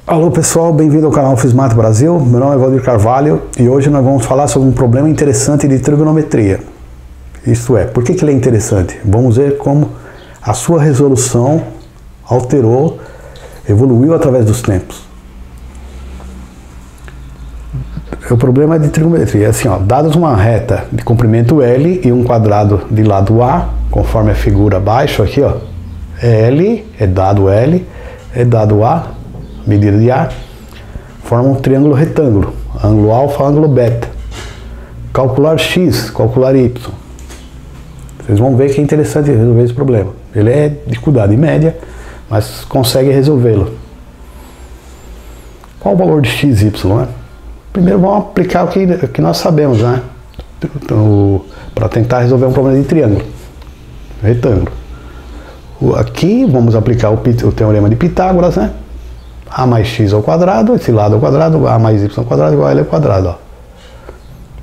Alô pessoal, bem-vindo ao canal Fismat Brasil. Meu nome é Valdir Carvalho e hoje nós vamos falar sobre um problema interessante de trigonometria. Isto é, por que ele é interessante? Vamos ver como a sua resolução alterou, evoluiu através dos tempos. O problema é de trigonometria, é assim, ó, dados uma reta de comprimento L e um quadrado de lado A, conforme a figura abaixo aqui, ó, L é dado A, medida de A, forma um triângulo retângulo, ângulo alfa, ângulo beta. Calcular x, calcular y. Vocês vão ver que é interessante resolver esse problema. Ele é dificuldade média, mas consegue resolvê-lo. Qual o valor de x e y, né? Primeiro vamos aplicar o que nós sabemos, né? Para tentar resolver um problema de triângulo, retângulo. Aqui vamos aplicar o teorema de Pitágoras, né? A mais x ao quadrado, esse lado ao quadrado, a mais y ao quadrado igual a L ao quadrado. Ó.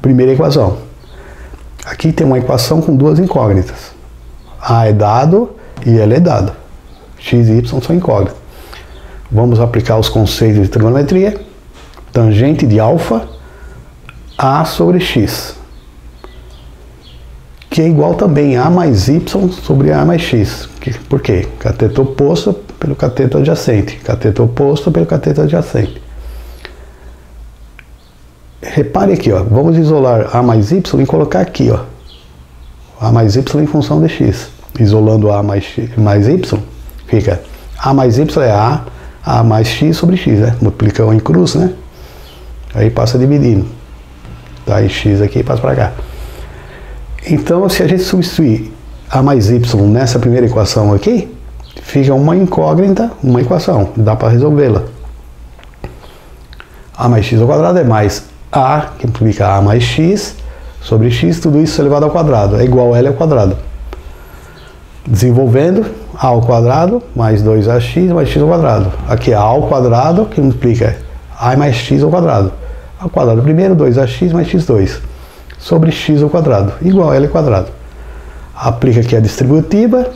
Primeira equação. Aqui tem uma equação com duas incógnitas. A é dado e L é dado. X e y são incógnitas. Vamos aplicar os conceitos de trigonometria. Tangente de alfa, A sobre x. Que é igual também a mais y sobre a mais x. Por quê? Cateto oposto pelo cateto adjacente. Cateto oposto pelo cateto adjacente. Repare aqui, ó, vamos isolar a mais y e colocar aqui, ó, a mais y em função de x. Isolando a mais y, fica a mais y é a mais x sobre x, né? Multiplica em cruz, né? Aí passa dividindo. Tá, e x aqui e passa para cá. Então, se a gente substituir a mais y nessa primeira equação aqui, fica uma incógnita, uma equação. Dá para resolvê-la. A mais x ao quadrado é mais a, que implica a mais x, sobre x, tudo isso elevado ao quadrado. É igual a L ao quadrado. Desenvolvendo, a ao quadrado mais 2ax mais x ao quadrado. Aqui é a ao quadrado, que implica a mais x ao quadrado. Ao quadrado primeiro, 2ax mais x2. Sobre x ao quadrado, igual a L ao quadrado. Aplica aqui a distributiva.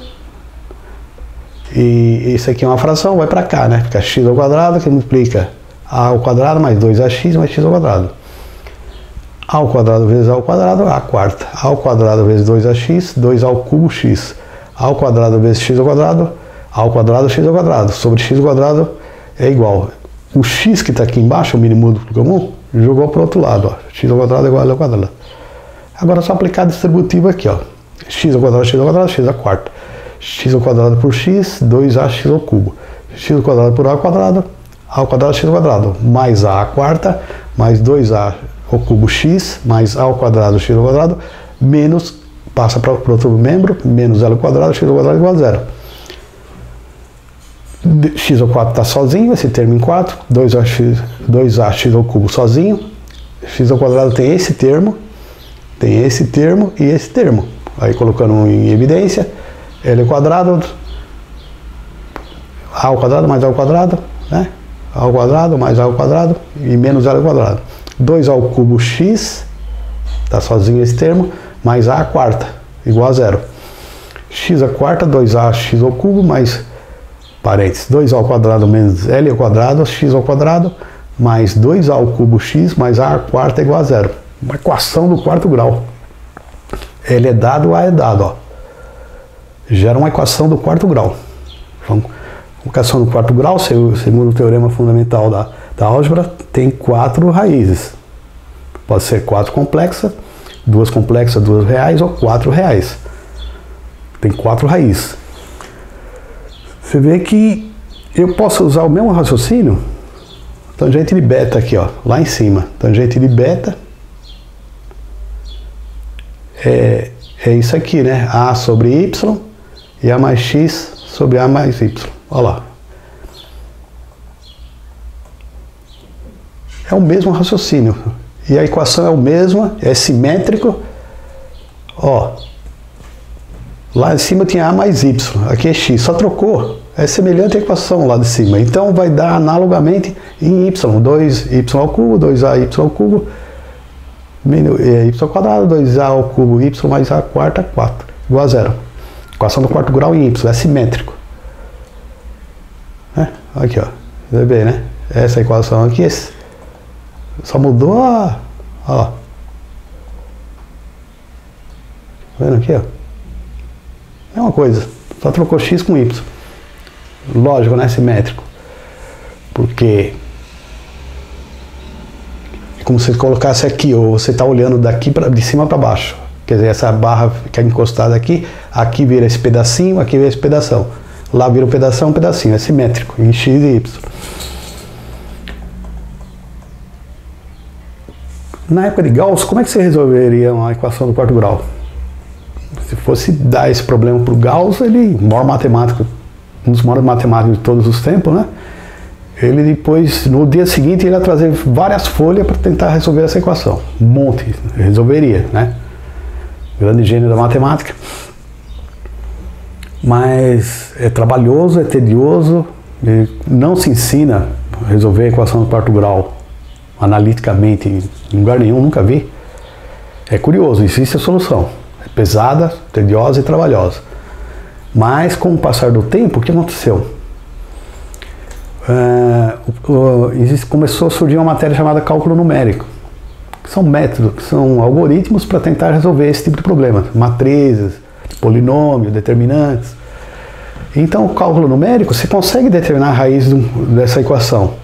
E isso aqui é uma fração, vai para cá, né? Fica x ao quadrado, que multiplica a ao quadrado mais 2ax mais x ao quadrado. A ao quadrado vezes a ao quadrado, a quarta. A ao quadrado vezes 2ax, 2 ao cubo x. A ao quadrado vezes x ao quadrado x ao quadrado. Sobre x ao quadrado é igual. O x que está aqui embaixo, o mínimo múltiplo comum, jogou para o outro lado. Ó. X ao quadrado é igual a L ao quadrado. Agora é só aplicar a distributiva aqui. Ó. X ao quadrado, x à quarta. X ao quadrado por x, 2ax ao cubo. X ao quadrado por a ao quadrado, x ao quadrado. Mais a à quarta, mais 2a ao cubo x, mais a ao quadrado, x ao quadrado, menos, passa para o outro membro, menos L ao quadrado, x ao quadrado igual a zero. X ao quadrado está sozinho, esse termo em 4, 2ax ao cubo sozinho, x ao quadrado tem esse termo e esse termo. Aí colocando em evidência, L ao quadrado, a ao quadrado mais a ao quadrado, né? A ao quadrado mais a ao quadrado e menos L ao quadrado. 2 ao cubo x, está sozinho esse termo, mais a à quarta, igual a zero. X à quarta, 2ax ao cubo, mais, parênteses, 2a ao quadrado menos L ao quadrado, x ao quadrado, mais 2a ao cubo x, mais a à quarta igual a zero. Uma equação do quarto grau. L é dado, A é dado, ó. Gera uma equação do quarto grau. Então, equação do quarto grau, segundo o teorema fundamental da álgebra, tem 4 raízes. Pode ser 4 complexas, 2 complexas, 2 reais ou 4 reais. Tem 4 raízes. Você vê que eu posso usar o mesmo raciocínio, tangente de beta aqui, ó, lá em cima. Tangente de beta é isso aqui, né? A sobre y e A mais x sobre A mais y. Olha lá. É o mesmo raciocínio. E a equação é a mesma, é simétrico. Ó. Lá em cima tinha A mais y, aqui é x. Só trocou. É semelhante à equação lá de cima. Então vai dar analogamente em y. 2y ao cubo, 2ay ao cubo, y ao quadrado, 2a ao cubo, y mais a quarta, 4. Igual a zero. Equação do quarto grau em y, é simétrico. Aqui, ó. Você vê, né? essa equação aqui, só mudou a... Ó. Tá vendo aqui, ó? É uma coisa, só trocou x com y. Lógico, né? Simétrico. Porque é como se você colocasse aqui, ou você está olhando daqui de cima para baixo. Quer dizer, essa barra que é encostada aqui, aqui vira esse pedacinho, aqui vira esse pedação. Lá vira um pedacinho, é simétrico, em x e y. Na época de Gauss, como é que você resolveria uma equação do quarto grau? Se fosse dar esse problema para o Gauss, ele, maior matemático, um dos maiores matemáticos de todos os tempos, né? Ele depois, no dia seguinte, ele ia trazer várias folhas para tentar resolver essa equação. Um monte, resolveria, né? Grande gênio da matemática. Mas é trabalhoso, é tedioso, não se ensina a resolver a equação do quarto grau analiticamente em lugar nenhum, nunca vi. É curioso, existe a solução. É pesada, tediosa e trabalhosa. Mas com o passar do tempo, o que aconteceu? Começou a surgir uma matéria chamada cálculo numérico, que são métodos, que são algoritmos para tentar resolver esse tipo de problema, matrizes, polinômios, determinantes. Então o cálculo numérico, você consegue determinar a raiz dessa equação.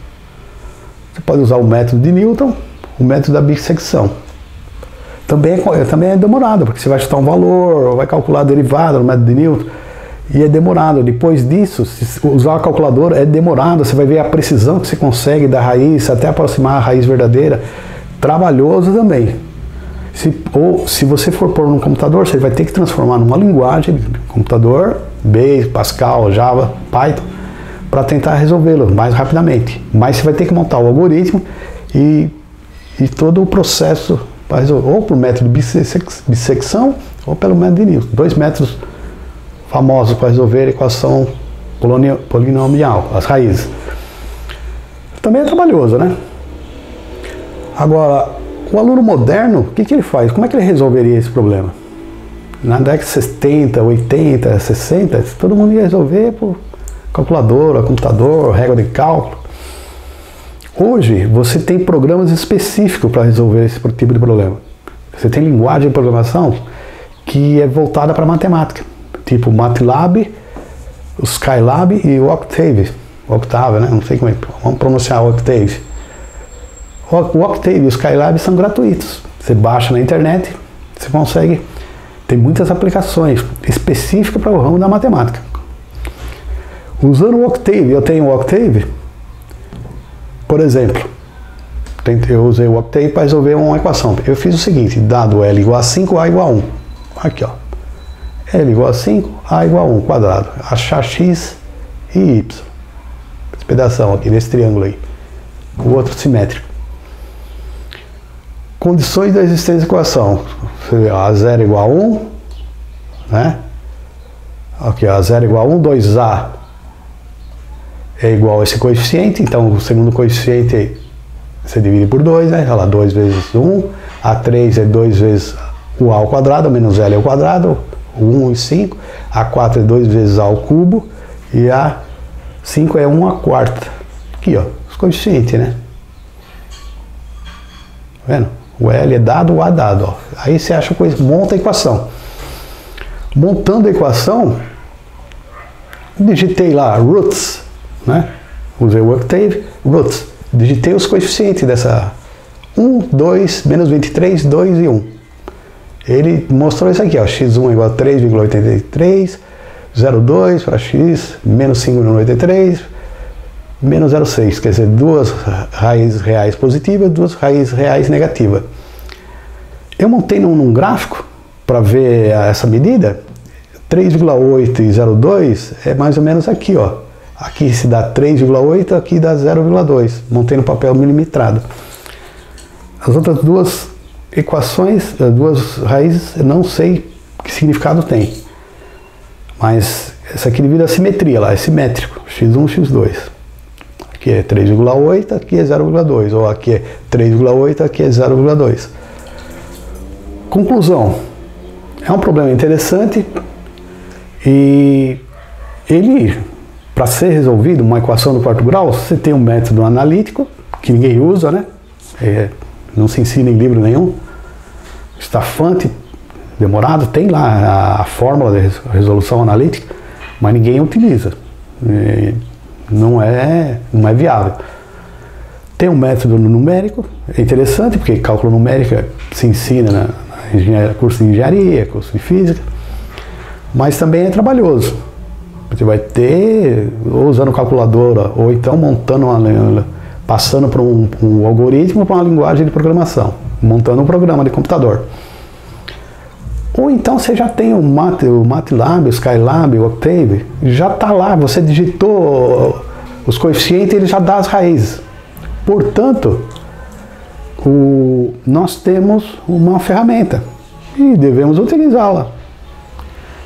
Você pode usar o método de Newton, o método da bissecção. Também é demorado, porque você vai chutar um valor, vai calcular a derivada no método de Newton, e é demorado. Depois disso, se usar a calculadora é demorado, você vai ver a precisão que você consegue da raiz, até aproximar a raiz verdadeira. Trabalhoso também. Se você for pôr num computador, você vai ter que transformar numa linguagem de computador, Basic, Pascal, Java, Python, para tentar resolvê-lo mais rapidamente. Mas você vai ter que montar o algoritmo e todo o processo para resolver, ou pelo método de bissecção ou pelo método de Newton. Dois métodos famosos para resolver a equação polinomial, as raízes. Também é trabalhoso, né? Agora, o aluno moderno, o que ele faz? Como é que ele resolveria esse problema? Na década de 70, 80, 60, todo mundo ia resolver por calculadora, computador, régua de cálculo. Hoje, você tem programas específicos para resolver esse tipo de problema. Você tem linguagem de programação que é voltada para matemática, tipo MATLAB, o Skylab e o Octave. Octave, né? Não sei como é. Vamos pronunciar o Octave. O Octave e o Skylab são gratuitos. Você baixa na internet, você consegue. Tem muitas aplicações específicas para o ramo da matemática. Usando o Octave, eu tenho o Octave, por exemplo, eu usei o Octave para resolver uma equação. Eu fiz o seguinte, dado L igual a 5, A igual a 1. Aqui, ó. L igual a 5, A igual a 1 quadrado. Achar X e Y. Esse pedação aqui, nesse triângulo aí. O outro simétrico. Condições da existência da equação. A0 igual a 1, né? Aqui, A0 igual a 1, 2A é igual a esse coeficiente, então o segundo coeficiente você divide por 2, né? Olha lá, 2 vezes 1, A3 é 2 vezes o A ao quadrado, menos L ao quadrado, 1 e 5, A4 é 2 vezes A ao cubo, e A5 é 1 à quarta. Aqui, ó, os coeficientes, né? Tá vendo? O L é dado, o A é dado, ó. Aí você acha coisa, monta a equação. Montando a equação, digitei lá roots, né? Usei o Octave, roots. Digitei os coeficientes dessa 1, 2, menos 23, 2 e 1. Ele mostrou isso aqui, ó, x1 é igual a 3,83, 0,2 para x, menos 5,93, menos 0,6, quer dizer, duas raízes reais positivas, duas raízes reais negativas. Eu montei num gráfico para ver essa medida, 3,8 e 0,2 é mais ou menos aqui, ó. Aqui se dá 3,8, aqui dá 0,2. Montei no papel milimetrado. As outras duas equações, duas raízes, eu não sei que significado tem. Mas essa aqui devido à simetria lá, é simétrico, x1, x2. Aqui é 3,8, aqui é 0,2. Ou aqui é 3,8, aqui é 0,2. Conclusão. É um problema interessante e ele para ser resolvido uma equação do quarto grau, você tem um método analítico, que ninguém usa, né? Não se ensina em livro nenhum, estafante, demorado, tem lá a fórmula de resolução analítica, mas ninguém utiliza, não é viável. Tem um método numérico, é interessante, porque cálculo numérico se ensina na curso de engenharia, curso de física, mas também é trabalhoso. Você vai ter, ou usando calculadora, ou então montando passando por um algoritmo para uma linguagem de programação, montando um programa de computador. Ou então você já tem o MATLAB, o Skylab, o Octave, já está lá, você digitou os coeficientes e ele já dá as raízes. Portanto, nós temos uma ferramenta e devemos utilizá-la.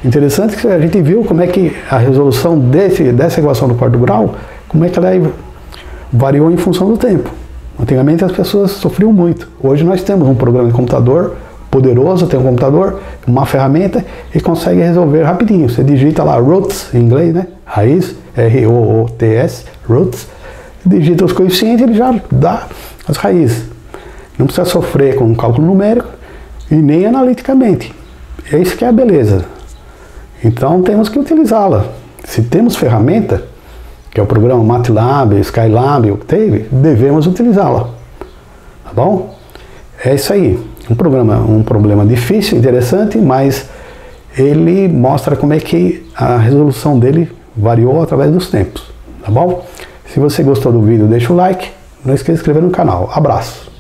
Interessante que a gente viu como é que a resolução dessa equação do quarto grau, como é que ela variou em função do tempo. Antigamente as pessoas sofriam muito. Hoje nós temos um programa de computador poderoso, tem um computador, uma ferramenta e consegue resolver rapidinho. Você digita lá roots em inglês, né? Raiz, R-O-O-T-S, roots, digita os coeficientes e ele já dá as raízes. Não precisa sofrer com cálculo numérico e nem analiticamente. É isso que é a beleza. Então temos que utilizá-la. Se temos ferramenta, que é o programa MATLAB, Skylab, Octave, devemos utilizá-la. Tá bom? É isso aí. Um problema difícil, interessante, mas ele mostra como é que a resolução dele variou através dos tempos. Tá bom? Se você gostou do vídeo, deixa o like. Não esqueça de se inscrever no canal. Abraço!